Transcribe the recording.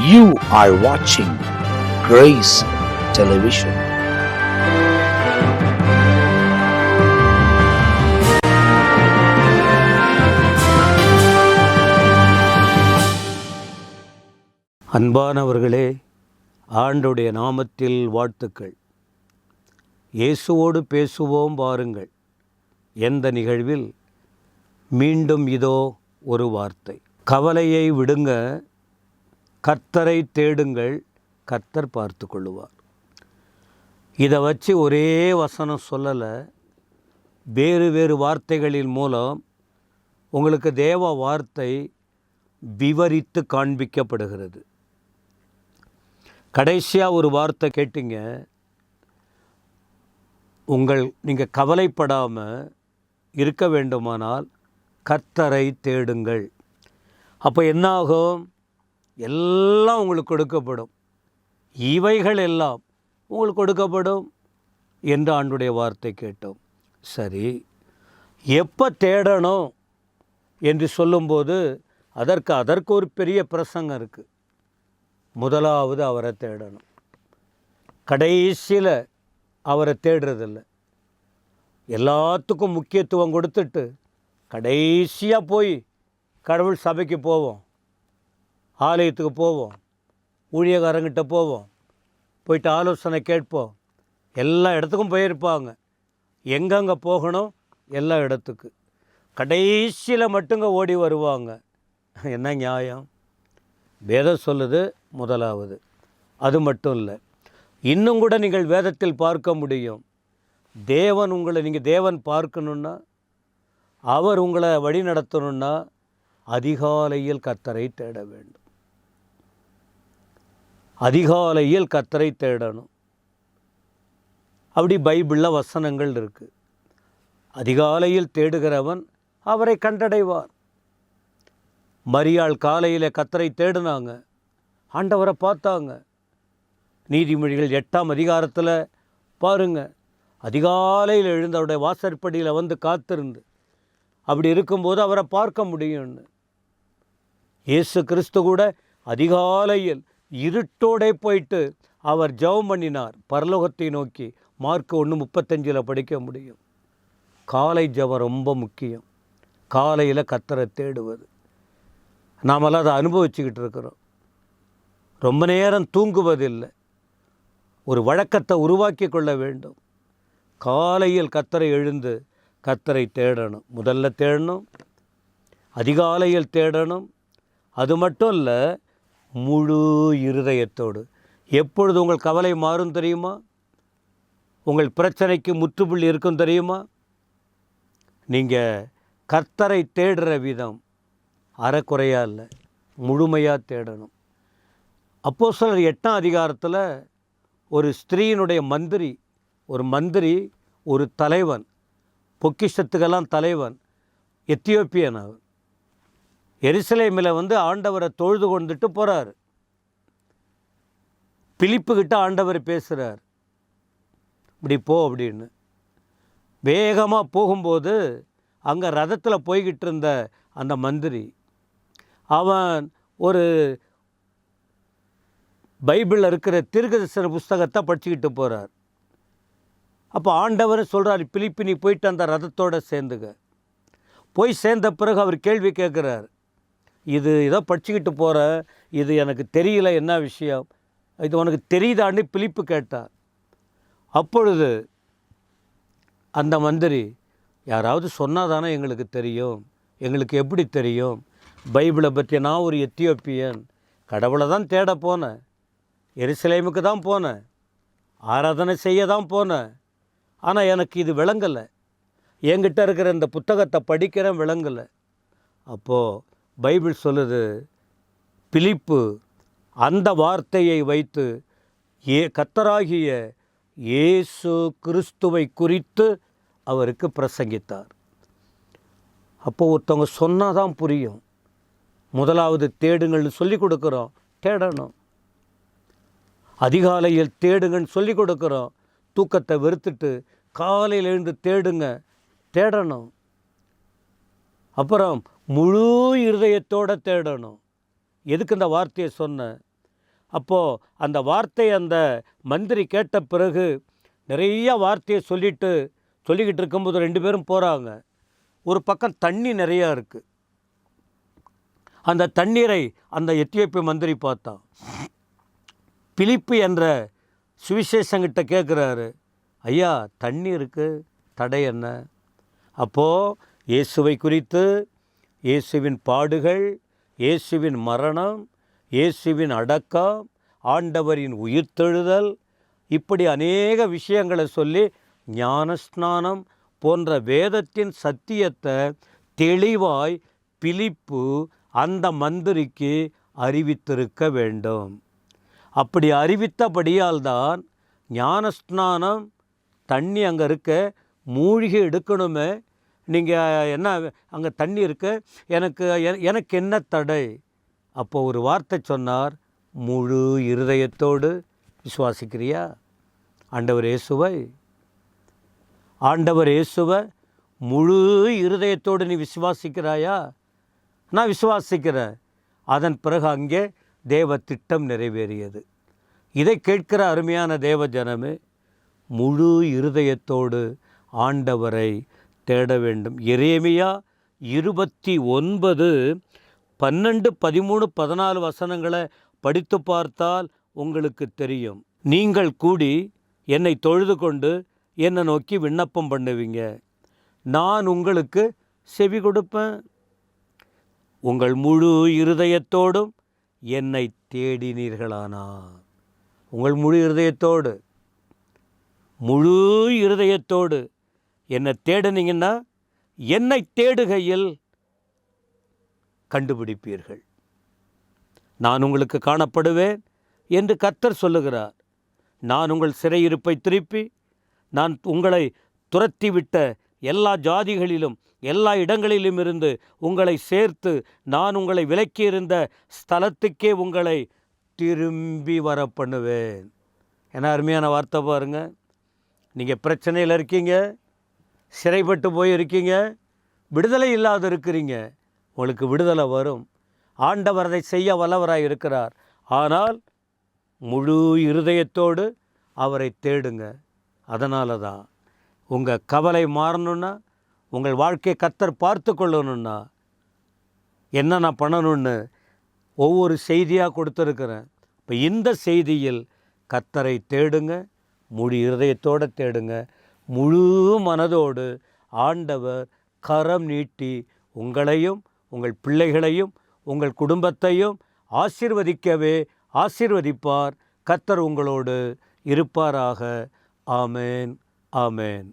You are watching Grace Television. அன்பானவர்களே, ஆண்டவருடைய நாமத்தில் வாழ்த்துக்கள். இயேசுவோடு பேசுவோம் வாருங்கள் என்ற நிகழ்வில் மீண்டும் இதோ ஒரு வார்த்தை. கவலையை விடுங்க, கர்த்தரை தேடுங்கள், கர்த்தர் பார்த்து கொள்ளுவார். இதை வச்சு ஒரே வசனம் சொல்லலை, வேறு வேறு வார்த்தைகளின் மூலம் உங்களுக்கு தேவ வார்த்தை விவரித்து காண்பிக்கப்படுகிறது. கடைசியாக ஒரு வார்த்தை கேட்டீங்க, நீங்கள் கவலைப்படாமல் இருக்க வேண்டுமானால் கர்த்தரை தேடுங்கள். அப்போ என்னாகும்? எல்லாம் உங்களுக்கு கொடுக்கப்படும், இவைகள் எல்லாம் உங்களுக்கு கொடுக்கப்படும் என்று ஆண்டுடைய வார்த்தை கேட்டோம். சரி, எப்போ தேடணும் என்று சொல்லும்போது அதற்கு ஒரு பெரிய பிரசங்கம் இருக்குது. முதலாவது அவரை தேடணும். கடைசியில் அவரை தேடுறதில்லை. எல்லாத்துக்கும் முக்கியத்துவம் கொடுத்துட்டு கடைசியாக போய் கடவுள் சபைக்கு போவோம், ஆலயத்துக்கு போவோம், ஊழியக்காரங்கிட்ட போவோம், போயிட்டு ஆலோசனை கேட்போம். எல்லா இடத்துக்கும் போயிருப்பாங்க. எங்கெங்கே போகணும்? எல்லா இடத்துக்கு. கடைசியில் மட்டுங்க ஓடி வருவாங்க. என்ன நியாயம்? வேதம் சொல்லுது முதலாவது. அது மட்டும் இல்லை, இன்னும் கூட நீங்கள் வேதத்தில் பார்க்க முடியும். நீங்கள் தேவன் பார்க்கணுன்னா, அவர் உங்களை வழி நடத்தணுன்னா அதிகாலையில் கர்த்தரை தேட வேண்டும். அதிகாலையில் கர்த்தரை தேடணும். அப்படி பைபிளில் வசனங்கள் இருக்குது. அதிகாலையில் தேடுகிறவன் அவரை கண்டடைவார். மரியாள் காலையில் கர்த்தரை தேடினாங்க, ஆண்டவரை பார்த்தாங்க. நீதிமொழிகள் 8ஆம் அதிகாரத்தில் பாருங்க, அதிகாலையில் எழுந்து அவருடைய வாசற்படியில் வந்து காத்திருந்து அப்படி இருக்கும்போது அவரை பார்க்க முடியும்னு. இயேசு கிறிஸ்து கூட அதிகாலையில் இருட்டோடே போயிட்டு அவர் ஜெபம் பண்ணினார் பரலோகத்தை நோக்கி. மார்க் 1:35 படிக்க முடியும். காலை ஜெபம் ரொம்ப முக்கியம். காலையில் கர்த்தரை தேடுவது. நாமெல்லாம் அதை அனுபவிச்சுக்கிட்டு இருக்கிறோம். ரொம்ப நேரம் தூங்குவதில்லை. ஒரு வழக்கத்தை உருவாக்கி கொள்ள வேண்டும். காலையில் கர்த்தரை எழுந்து கர்த்தரை தேடணும். முதல்ல தேடணும், அதிகாலையில் தேடணும். அது மட்டும் இல்லை, முழு இருதயத்தோடு. எப்பொழுது உங்கள் கவலை மாறும் தெரியுமா? உங்கள் பிரச்சனைக்கு முற்றுப்புள்ளி இருக்கும் தெரியுமா? நீங்கள் கர்த்தரை தேடுற விதம் அறக்குறையாக இல்லை, முழுமையாக தேடணும். அப்போஸ்தலர் 8ஆம் அதிகாரத்தில் ஒரு ஸ்திரீயினுடைய மந்திரி, ஒரு தலைவன், பொக்கிஷத்துக்கெல்லாம் தலைவன், எத்தியோப்பியன். அவர் எருசலேமில் ஆண்டவரை தொழுது கொண்டுட்டு போகிறார். பிலிப்புக்கிட்ட ஆண்டவர் பேசுகிறார், இப்படி போ அப்படின்னு. வேகமாக போகும்போது அங்கே ரதத்தில் போய்கிட்டு இருந்த அந்த மந்திரி, அவன் ஒரு பைபிளில் இருக்கிற தீர்க்கதரிசன புஸ்தகத்தை படிச்சுக்கிட்டு போகிறார். அப்போ ஆண்டவர் சொல்கிறார், பிலிப்பு நீ போயிட்டு அந்த ரதத்தோடு சேர்ந்துக்க. போய் சேர்ந்த பிறகு அவர் கேள்வி கேட்குறார், இதை படிச்சுக்கிட்டு போகிற, இது எனக்கு தெரியல, என்ன விஷயம், இது உனக்கு தெரியுதான்னு பிலிப்பு கேட்டார். அப்பொழுது அந்த மந்திரி, யாராவது சொன்னால் தானே எங்களுக்கு தெரியும், எங்களுக்கு எப்படி தெரியும்? பைபிளை பற்றி நான் ஒரு எத்தியோப்பியன், கடவுளை தான் தேட போனேன், எருசலேமுக்கு தான் போனேன், ஆராதனை செய்ய தான் போனேன், ஆனால் எனக்கு இது விளங்கலை, என்கிட்ட இருக்கிற இந்த புத்தகத்தை படிக்கிறேன், விளங்கலை. அப்போது பைபிள் சொல்லுது, பிலிப்பு அந்த வார்த்தையை வைத்து கர்த்தராகிய இயேசு கிறிஸ்துவை குறித்து அவருக்கு பிரசங்கித்தார். அப்போது ஒருத்தவங்க சொன்னால் தான் புரியும். முதலாவது தேடுங்கள்னு சொல்லி கொடுக்குறோம், தேடணும். அதிகாலையில் தேடுங்கன்னு சொல்லி கொடுக்குறோம், தூக்கத்தை வெறுத்துட்டு காலையில் எழுந்து தேடணும். அப்புறம் முழு இருதயத்தோடு தேடணும். எதுக்கு இந்த வார்த்தையை சொன்னேன்? அப்போது அந்த வார்த்தை அந்த மந்திரி கேட்ட பிறகு நிறைய வார்த்தையை சொல்லிக்கிட்டு இருக்கும்போது 2 பேரும் போகிறாங்க. ஒரு பக்கம் தண்ணி நிறையா இருக்குது. அந்த தண்ணீரை அந்த எத்தியோப்பிய மந்திரி பார்த்தான். பிலிப்பு என்ற சுவிசேஷங்கிட்ட கேட்குறாரு, ஐயா தண்ணி இருக்குது, தடை என்ன? அப்போது இயேசுவை குறித்து, இயேசுவின் பாடுகள், இயேசுவின் மரணம், இயேசுவின் அடக்கம், ஆண்டவரின் உயிர்த்தெழுதல், இப்படி அநேக விஷயங்களை சொல்லி ஞானஸ்நானம் போன்ற வேதத்தின் சத்தியத்தை தெளிவாய் பிலிப்பு அந்த மந்திரிக்கு அறிவித்திருக்க வேண்டும். அப்படி அறிவித்தபடியால் தான் ஞானஸ்நானம் தண்ணி அங்கே இருக்க மூழ்கி எடுக்கணுமே, நீங்கள் என்ன அங்கே தண்ணி இருக்க, எனக்கு என்ன தடை? அப்போ ஒரு வார்த்தை சொன்னார், முழு இருதயத்தோடு விசுவாசிக்கிறியா? ஆண்டவர் இயேசுவை முழு இருதயத்தோடு நீ விசுவாசிக்கிறாயா? நான் விசுவாசிக்கிறேன். அதன் பிறகு அங்கே தேவ திட்டம் நிறைவேறியது. இதை கேட்கிற அருமையான தேவ ஜனமே, முழு இருதயத்தோடு ஆண்டவரை தேட வேண்டும். எரேமியா 29 12 13 14 வசனங்களை படித்து பார்த்தால் உங்களுக்கு தெரியும். நீங்கள் கூடி என்னை தொழுது கொண்டு என்னை நோக்கி விண்ணப்பம் பண்ணுவீங்க, நான் உங்களுக்கு செவி கொடுப்பேன். உங்கள் முழு இருதயத்தோடும் என்னை தேடினீர்களானா, உங்கள் முழு இருதயத்தோடு என்னை தேடினீங்கன்னா என்னை தேடுகையில் கண்டுபிடிப்பீர்கள். நான் உங்களுக்கு காணப்படுவேன் என்று கர்த்தர் சொல்லுகிறார். நான் உங்கள் சிறையிருப்பை திருப்பி, நான் உங்களை துரத்திவிட்ட எல்லா ஜாதிகளிலும் எல்லா இடங்களிலும் இருந்து உங்களை சேர்த்து, நான் உங்களை விலக்கியிருந்த ஸ்தலத்துக்கே உங்களை திரும்பி வர பண்ணுவேன். ஏன்னா அருமையான வார்த்தை பாருங்க. நீங்கள் பிரச்சனையில் இருக்கீங்க, சிறைப்பட்டு போய் இருக்கீங்க, விடுதலை இல்லாத இருக்கிறீங்க. உங்களுக்கு விடுதலை வரும். ஆண்டவர் அதை செய்ய வல்லவராய் இருக்கிறார். ஆனால் முழு இருதயத்தோடு அவரை தேடுங்க. அதனால தான் உங்கள் கவலை மாறணுன்னா, உங்கள் வாழ்க்கையை கர்த்தர் பார்த்து கொள்ளணுன்னா என்ன நான் பண்ணணும்னு ஒவ்வொரு செய்தியாக கொடுத்துருக்கிறேன். இப்போ இந்த செய்தியில் கர்த்தரை தேடுங்க, முழு இருதயத்தோடு தேடுங்க. முழு மனதோடு ஆண்டவர் கரம் நீட்டி உங்களையும் உங்கள் பிள்ளைகளையும் உங்கள் குடும்பத்தையும் ஆசீர்வதிப்பார். கர்த்தர் உங்களோடு இருப்பாராக. ஆமேன், ஆமேன்.